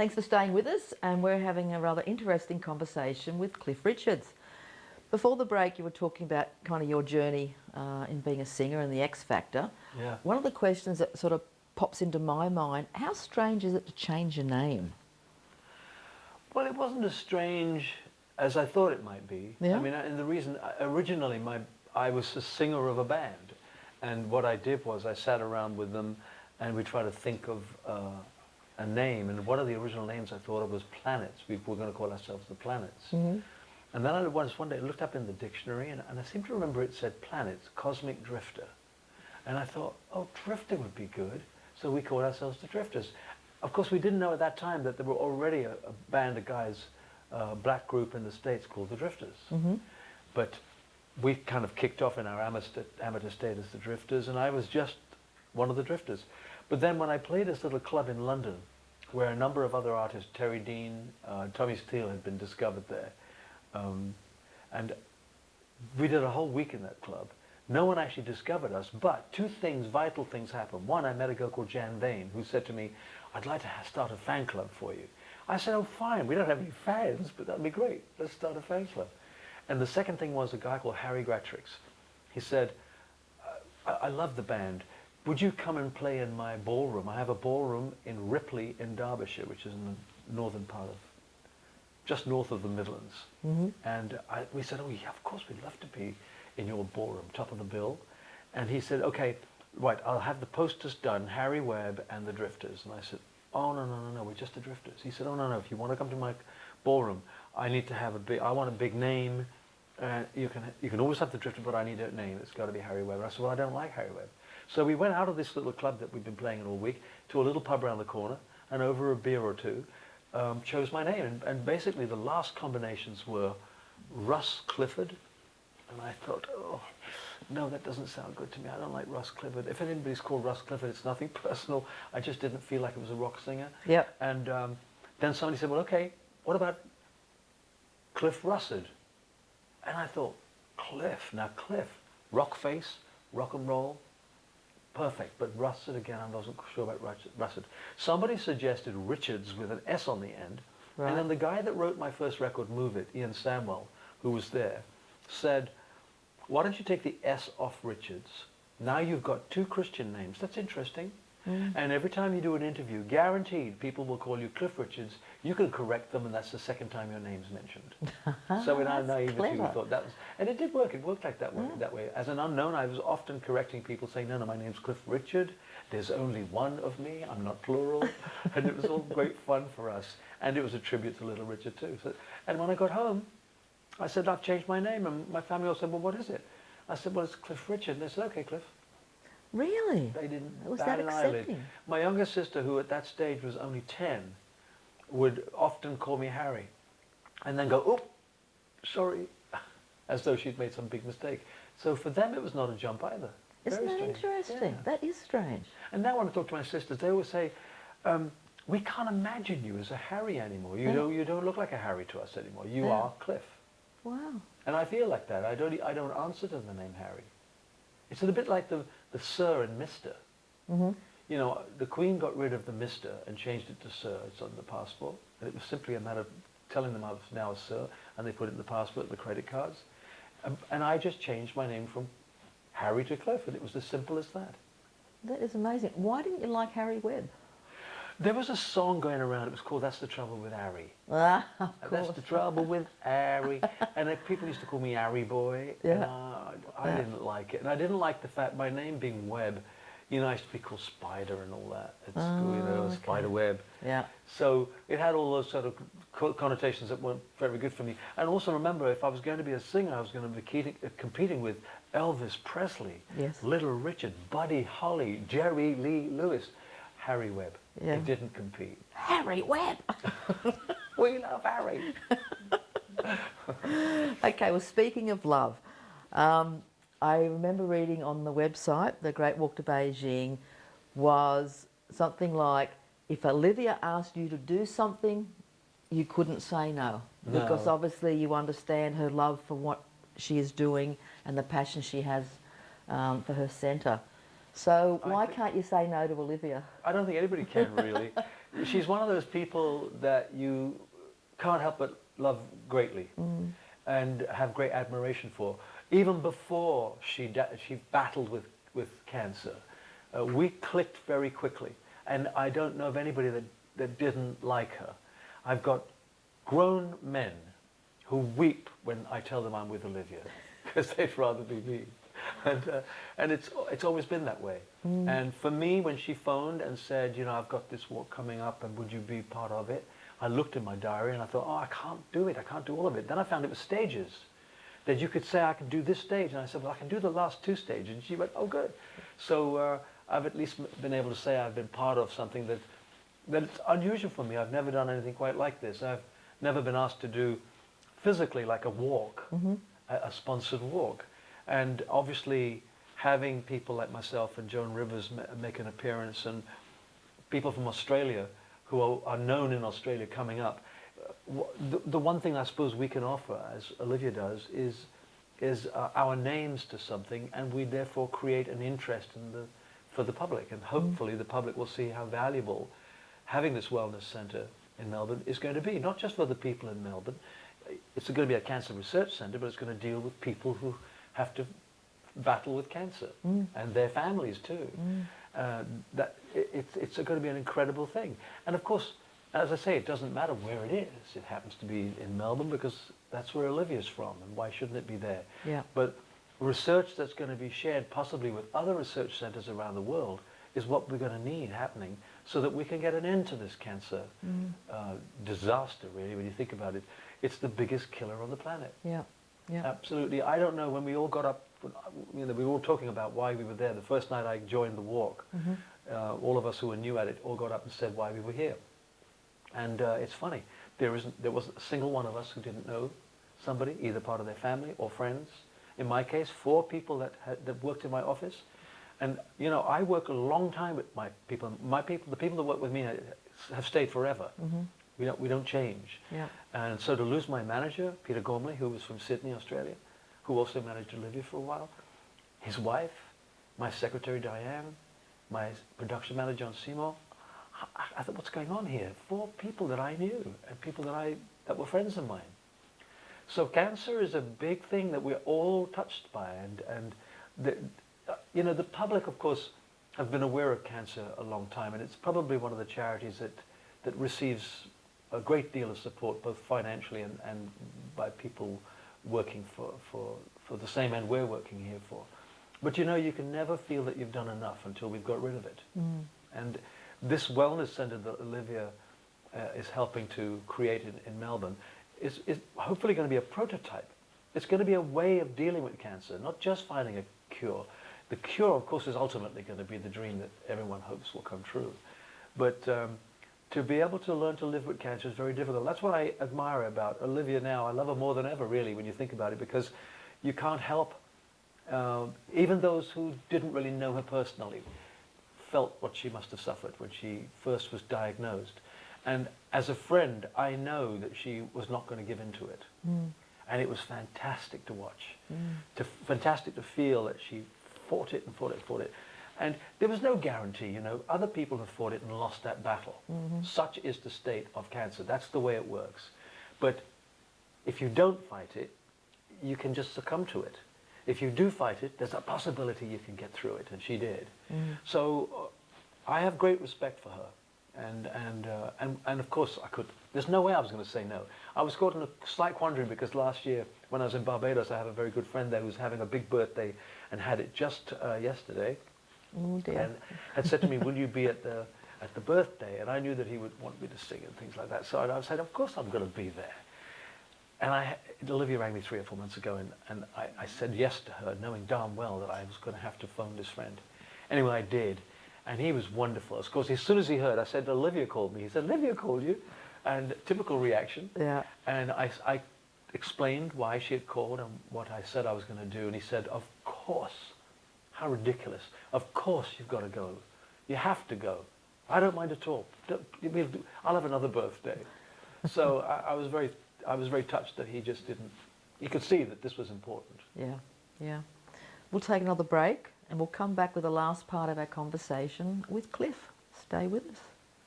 Thanks for staying with us, and we're having a rather interesting conversation with Cliff Richards. Before the break, you were talking about kind of your journey in being a singer and the X Factor. Yeah. One of the questions that sort of pops into my mind, how strange is it to change your name? Well, it wasn't as strange as I thought it might be. Yeah? I mean, and the reason, originally I was a singer of a band, and what I did was I sat around with them and we tried to think of a name, and one of the original names I thought of was Planets. We were going to call ourselves the Planets. Mm-hmm. And then one day I looked up in the dictionary and I seem to remember it said Planets, Cosmic Drifter. And I thought, oh, Drifter would be good. So we called ourselves the Drifters. Of course, we didn't know at that time that there were already a band of guys, black group in the States called the Drifters. Mm-hmm. But we kind of kicked off in our amateur state as the Drifters, and I was just one of the Drifters. But then when I played this little club in London, where a number of other artists, Terry Dean, Tommy Steele had been discovered there, and we did a whole week in that club. No one actually discovered us, but two things, vital things happened. One, I met a girl called Jan Vane, who said to me, I'd like to start a fan club for you. I said, oh, fine, we don't have any fans, but that'd be great. Let's start a fan club. And the second thing was a guy called Harry Gratrix. He said, I love the band. Would you come and play in my ballroom? I have a ballroom in Ripley in Derbyshire, which is in the northern part of, just north of the Midlands. Mm-hmm. And we said, oh yeah, of course, we'd love to be in your ballroom, top of the bill. And he said, okay, right, I'll have the posters done, Harry Webb and the Drifters. And I said, oh, no, we're just the Drifters. He said, oh, no, if you want to come to my ballroom, I need to have I want a big name. You can always have the Drifter, but I need a name. It's got to be Harry Webb. And I said, well, I don't like Harry Webb. So we went out of this little club that we've been playing in all week to a little pub around the corner, and over a beer or two, chose my name. And basically the last combinations were Russ Clifford. And I thought, oh, no, that doesn't sound good to me. I don't like Russ Clifford. If anybody's called Russ Clifford, it's nothing personal. I just didn't feel like it was a rock singer. Yep. And then somebody said, well, okay, what about Cliff Russard? And I thought, Cliff, now Cliff, rock face, rock and roll, perfect. But Russard, again, I wasn't sure about Russard. Somebody suggested Richards with an S on the end. Right. And then the guy that wrote my first record, Move It, Ian Samwell, who was there, said, why don't you take the S off Richards? Now you've got two Christian names. That's interesting. Mm. And every time you do an interview, guaranteed people will call you Cliff Richards. You can correct them, and that's the second time your name's mentioned. So in our naivety, we thought that was, and it did work. It worked like that way. Yeah. That way. As an unknown, I was often correcting people, saying, no, my name's Cliff Richard. There's only one of me. I'm not plural. And it was all great fun for us. And it was a tribute to Little Richard too. So, and when I got home, I said, I've changed my name. And my family all said, well, what is it? I said, well, it's Cliff Richard. And they said, okay, Cliff. Really? They didn't Was bat that an eyelid. accepting? My younger sister, who at that stage was only 10, would often call me Harry. And then go, oh, sorry, as though she'd made some big mistake. So for them, it was not a jump either. Isn't Very that strange. interesting? Yeah. That is strange. And now when I talk to my sisters, they always say, we can't imagine you as a Harry anymore. You don't look like a Harry to us anymore. You are Cliff. Wow. And I feel like that. I don't answer to the name Harry. It's a bit like the Sir and Mr. Mm-hmm. You know, the Queen got rid of the Mr. and changed it to Sir. It's on the passport. And it was simply a matter of telling them I was now a Sir, and they put it in the passport, the credit cards. And I just changed my name from Harry to Cliff, and it was as simple as that. That is amazing. Why didn't you like Harry Webb? There was a song going around, it was called That's the Trouble with Harry. Ah, of course. That's the trouble with Harry. And people used to call me Harry Boy, and I didn't like it. And I didn't like the fact, my name being Webb, you know, I used to be called Spider and all that at school, you know, Spider Webb. Yeah. So it had all those sort of connotations that weren't very good for me. And also remember, if I was going to be a singer, I was going to be competing with Elvis Presley, Yes. Little Richard, Buddy Holly, Jerry Lee Lewis, Harry Webb. Yeah. He didn't compete. Harry Webb! We love Harry. Okay, well, speaking of love, I remember reading on the website, The Great Walk to Beijing was something like, if Olivia asked you to do something, you couldn't say no. No. Because obviously you understand her love for what she is doing and the passion she has for her centre. So why can't you say no to Olivia? I don't think anybody can really. she's one of those people that you can't help but love greatly and have great admiration for. Even before she battled with cancer, we clicked very quickly. And I don't know of anybody that didn't like her. I've got grown men who weep when I tell them I'm with Olivia because they'd rather be me. And it's always been that way. And for me, when she phoned and said, you know, I've got this walk coming up and would you be part of it? I looked in my diary and I thought, oh, I can't do it. I can't do all of it. Then I found it was stages. That you could say, I can do this stage. And I said, well, I can do the last 2 stages. And she went, oh, good. So I've at least been able to say I've been part of something that's unusual for me. I've never done anything quite like this. I've never been asked to do physically like a walk, a sponsored walk. And obviously having people like myself and Joan Rivers make an appearance and people from Australia who are known in Australia coming up, the one thing I suppose we can offer, as Olivia does, is our names to something, and we therefore create an interest for the public, and hopefully the public will see how valuable having this wellness centre in Melbourne is going to be, not just for the people in Melbourne. It's going to be a cancer research centre, but it's going to deal with people who have to battle with cancer and their families too. It's going to be an incredible thing. And of course, as I say, it doesn't matter where it is. It happens to be in Melbourne because that's where Olivia's from, and why shouldn't it be there? Yeah. But research that's going to be shared possibly with other research centres around the world is what we're going to need happening so that we can get an end to this cancer disaster, really, when you think about it. It's the biggest killer on the planet. Yeah. Yeah. Absolutely. I don't know, when we all got up, you know, we were all talking about why we were there. The first night I joined the walk, all of us who were new at it all got up and said why we were here. And it's funny, there wasn't a single one of us who didn't know somebody, either part of their family or friends. In my case, 4 people that worked in my office. And you know, I work a long time with my people. The people that work with me have stayed forever. We don't change. Yeah. And so to lose my manager, Peter Gormley, who was from Sydney, Australia, who also managed Olivia for a while, his wife, my secretary Diane, my production manager John Seymour, I thought, what's going on here? 4 people that I knew and people that were friends of mine. So cancer is a big thing that we're all touched by, and you know, the public, of course, have been aware of cancer a long time, and it's probably one of the charities that receives a great deal of support, both financially and by people working for the same end we're working here for. But you know, you can never feel that you've done enough until we've got rid of it. And this wellness centre that Olivia is helping to create in Melbourne is hopefully going to be a prototype. It's going to be a way of dealing with cancer, not just finding a cure. The cure, of course, is ultimately going to be the dream that everyone hopes will come true. But to be able to learn to live with cancer is very difficult. That's what I admire about Olivia now. I love her more than ever, really, when you think about it, because you can't help, even those who didn't really know her personally, felt what she must have suffered when she first was diagnosed. And as a friend, I know that she was not going to give in to it. And it was fantastic to watch, fantastic to feel that she fought it and fought it and fought it. And there was no guarantee, you know, other people have fought it and lost that battle. Such is the state of cancer. That's the way it works. But if you don't fight it, you can just succumb to it. If you do fight it, there's a possibility you can get through it, and she did. So I have great respect for her. And of course there's no way I was going to say no. I was caught in a slight quandary because last year when I was in Barbados, I have a very good friend there who's having a big birthday and had it just yesterday. Oh dear. And had said to me, will you be at the birthday? And I knew that he would want me to sing and things like that. So I said, of course I'm going to be there. And Olivia rang me 3 or 4 months ago, and I said yes to her, knowing darn well that I was going to have to phone this friend. Anyway, I did. And he was wonderful. Of course, as soon as he heard, I said, Olivia called me. He said, Olivia called you? And typical reaction. Yeah. And I explained why she had called and what I said I was going to do. And he said, of course. How ridiculous. Of course you've got to go. You have to go. I don't mind at all. I'll have another birthday. So I was very touched that he just didn't, he could see that this was important. Yeah, yeah. We'll take another break and we'll come back with the last part of our conversation with Cliff. Stay with us.